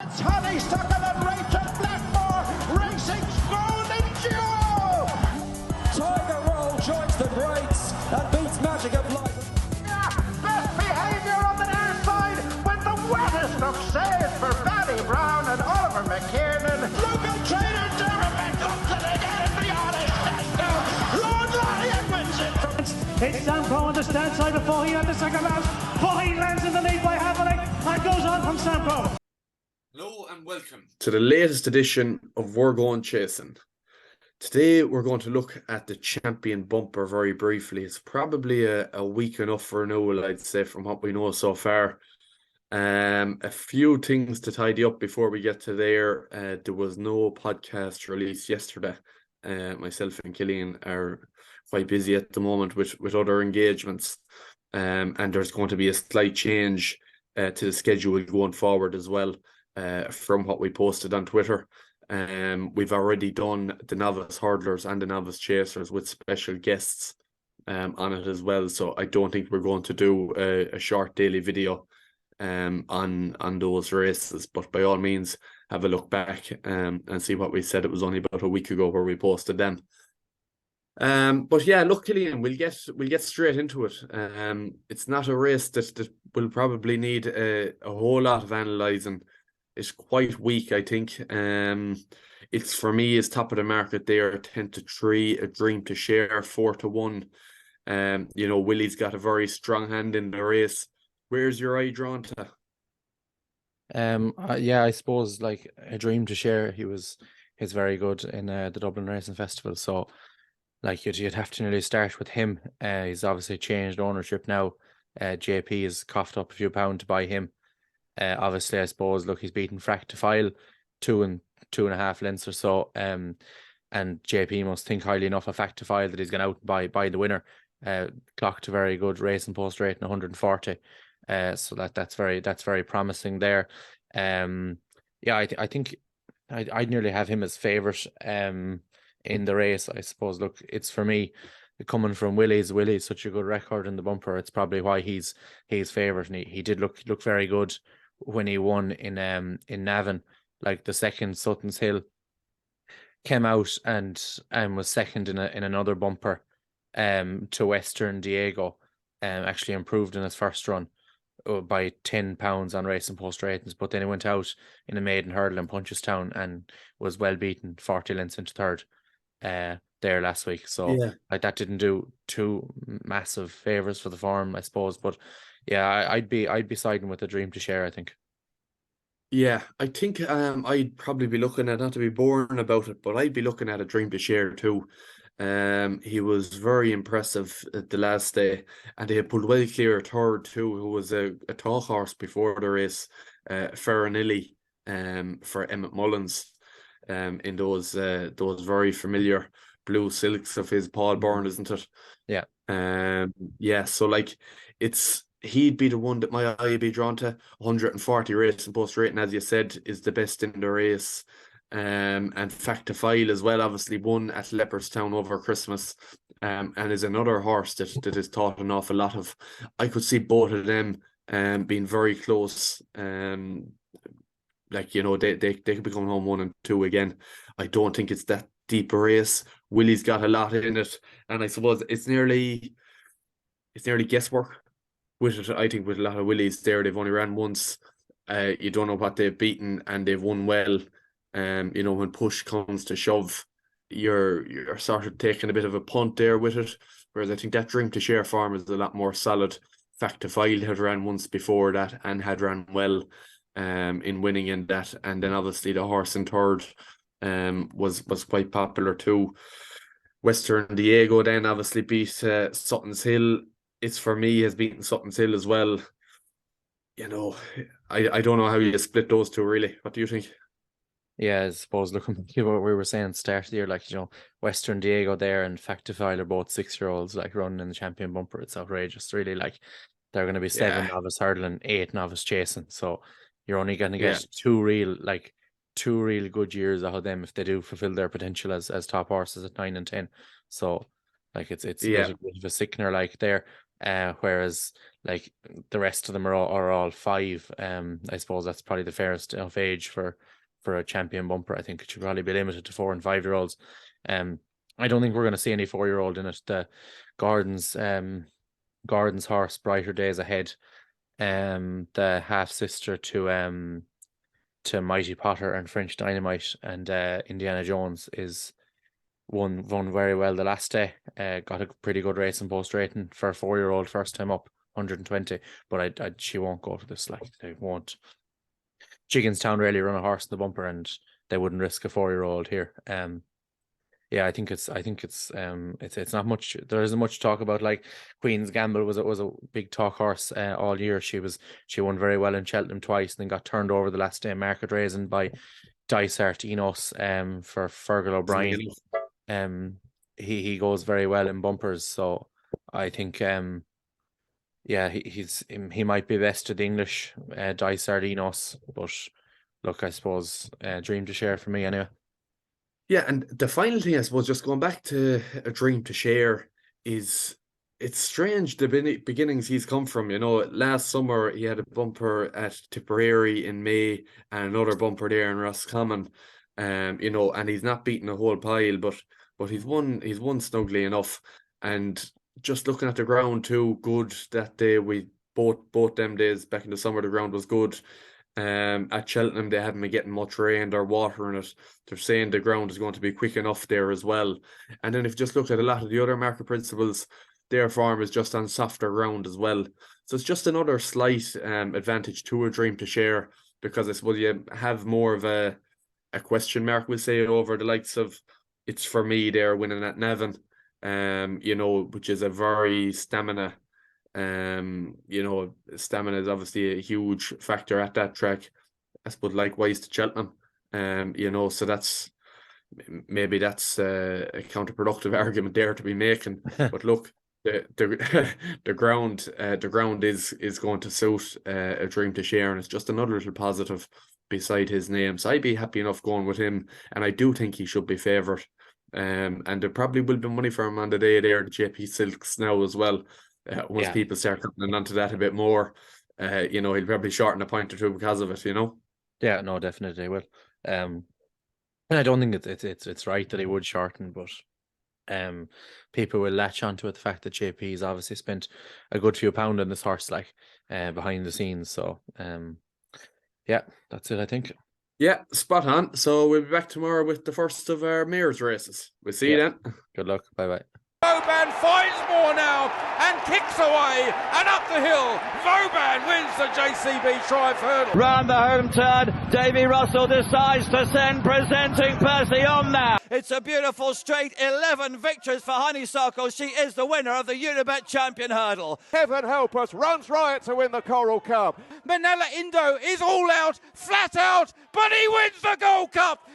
It's Honeysuckle and Rachel Blackmore racing's golden duo. Tiger Roll joins the greats and beats Magic of Light. Best behaviour on the near side with the wettest of saves for Barry Brown and Oliver McKiernan. Local trainer Derek comes in again and beyond his test. Lord Lyon wins it from... It's Samco on the stand side before he had the second round. Fahey lands in the lead by half a length and goes on from Samco. Hello and welcome to the latest edition of We're Going Chasing. Today we're going to look at the champion bumper very briefly. It's probably a week enough for renewal, I'd say, from what we know so far. A few things to tidy up before we get to there. There was no podcast release yesterday. Myself and Killian are quite busy at the moment with other engagements. And there's going to be a slight change to the schedule going forward as well. From what we posted on Twitter. We've already done the novice hurdlers and the novice chasers with special guests on it as well, so I don't think we're going to do a short daily video on those races, but by all means have a look back and see what we said. It was only about a week ago where we posted them. But yeah, look, Killian, we'll get straight into it. It's not a race that will probably need a whole lot of analysing. It's quite weak, I think. It's, for me, is top of the market there, 10-3, A Dream to Share, 4-1. Willie's got a very strong hand in the race. Where's your eye drawn to? I suppose like A Dream to Share, he's very good in the Dublin Racing Festival. So like you'd have to nearly start with him. He's obviously changed ownership now. JP has coughed up a few pounds to buy him. Obviously, I suppose, look, he's beaten Frack to File 2.5 lengths or so. And JP must think highly enough of Frack to File that he's gone out and buy the winner. Clocked a very good racing post rate in 140. So that's very promising there. I think I'd nearly have him as favourite in the race. I suppose, look, it's for me coming from Willie's such a good record in the bumper. It's probably why he's favourite, and he did look very good when he won in Navan. Like the second Sutton's Hill came out and was second in another bumper to Western Diego. Actually improved in his first run by £10 on racing post ratings, but then he went out in a maiden hurdle in Punchestown and was well beaten 40 lengths into third there last week. So yeah, like that didn't do too massive favours for the form, I suppose. But yeah, I'd be siding with A Dream to Share, I think. Yeah, I think I'd probably be looking at, not to be boring about it, but I'd be looking at A Dream to Share too. He was very impressive at the last day, and they had pulled well clear a third too, who was a tall horse before the race, Farinelli, for Emmett Mullins, in those very familiar blue silks of his Paul Byrne, isn't it? Yeah. So like he'd be the one that my eye would be drawn to. 140 racing post rating, as you said, is the best in the race. And Fact to File as well, obviously won at Leopardstown over Christmas, and is another horse that is taught an awful lot of. I could see both of them being very close. They could be coming home 1 and 2 again. I don't think it's that deep a race. Willie's got a lot in it, and I suppose it's nearly guesswork with it. I think with a lot of Willies there, they've only ran once. You don't know what they've beaten, and they've won well. When push comes to shove, you're sort of taking a bit of a punt there with it. Whereas I think that Dream to Share form is a lot more solid. Fact to File had ran once before that and had ran well in winning in that, and then obviously the horse in third was quite popular too. Western Diego then obviously beat Sutton's Hill. It's, for me, has beaten Sutton's Hill as well. I don't know how you split those two, really. What do you think? Yeah, I suppose looking back at what we were saying at the start of the year, Western Diego there and Fact to File are both 6-year-olds running in the champion bumper. It's outrageous, really. They're going to be 7 novice hurdling, 8 novice chasing. So you're only going to get two real good years out of them if they do fulfill their potential as top horses at 9 and 10. So it's a bit of a sickener there. whereas like the rest of them are all 5. I suppose that's probably the fairest enough age for a champion bumper. I think it should probably be limited to 4 and 5-year-olds. I don't think we're going to see any 4-year-old in it. The Gordon's horse, Brighter Days Ahead, the half sister to Mighty Potter and French Dynamite and Indiana Jones is won very well the last day. Got a pretty good race in post rating for a 4-year-old first time up, 120. But she won't go to this. Like, they won't. Chigginstown rarely run a horse in the bumper, and they wouldn't risk a 4-year-old here. Yeah, I think it's not much. There isn't much to talk about. Like, Queen's Gamble was a big talk horse all year. She won very well in Cheltenham twice, and then got turned over the last day in Market Raising by Dysart Enos for Fergal O'Brien. He goes very well in bumpers, so I think yeah, he might be best to the English, Dysart Enos. But look, I suppose Dream to Share for me anyway. Yeah, and the final thing, I suppose, just going back to A Dream to Share, is it's strange the beginnings he's come from. You know, last summer he had a bumper at Tipperary in May and another bumper there in Roscommon. You know, and he's not beaten a whole pile, but he's won snugly enough. And just looking at the ground too, good that day. We both them days back in the summer, the ground was good. At Cheltenham, they haven't been getting much rain or water in it. They're saying the ground is going to be quick enough there as well. And then if you just look at a lot of the other market principles, their farm is just on softer ground as well. So it's just another slight advantage to A Dream to Share, because I suppose you have more of a question mark, we'll say, over the likes of It's For Me there winning at Navan, you know, which is a very stamina. You know, stamina is obviously a huge factor at that track. I suppose likewise to Cheltenham. You know, so that's maybe a counterproductive argument there to be making. But look, the ground is going to suit A Dream to Share, and it's just another little positive beside his name. So I'd be happy enough going with him, and I do think he should be favoured. And there probably will be money for him on the day there, the JP Silks now as well. Once people start coming onto that a bit more, you know, he'll probably shorten a point or two because of it, you know. Yeah, no, definitely will. And I don't think it's right that he would shorten, but people will latch onto it, the fact that JP's obviously spent a good few pound on this horse, like behind the scenes. So yeah, that's it, I think. Yeah, spot on. So we'll be back tomorrow with the first of our mayor's races. We'll see you then. Good luck. Bye-bye. Vauban finds more now and kicks away and up the hill. Vauban wins the JCB Triumph Hurdle. Round the home turn, Davy Russell decides to send Presenting Percy on now. It's a beautiful straight, 11 victories for Honeysuckle. She is the winner of the Unibet Champion Hurdle. Heaven help us, runs riot to win the Coral Cup. Manella Indo is all out, flat out, but he wins the Gold Cup.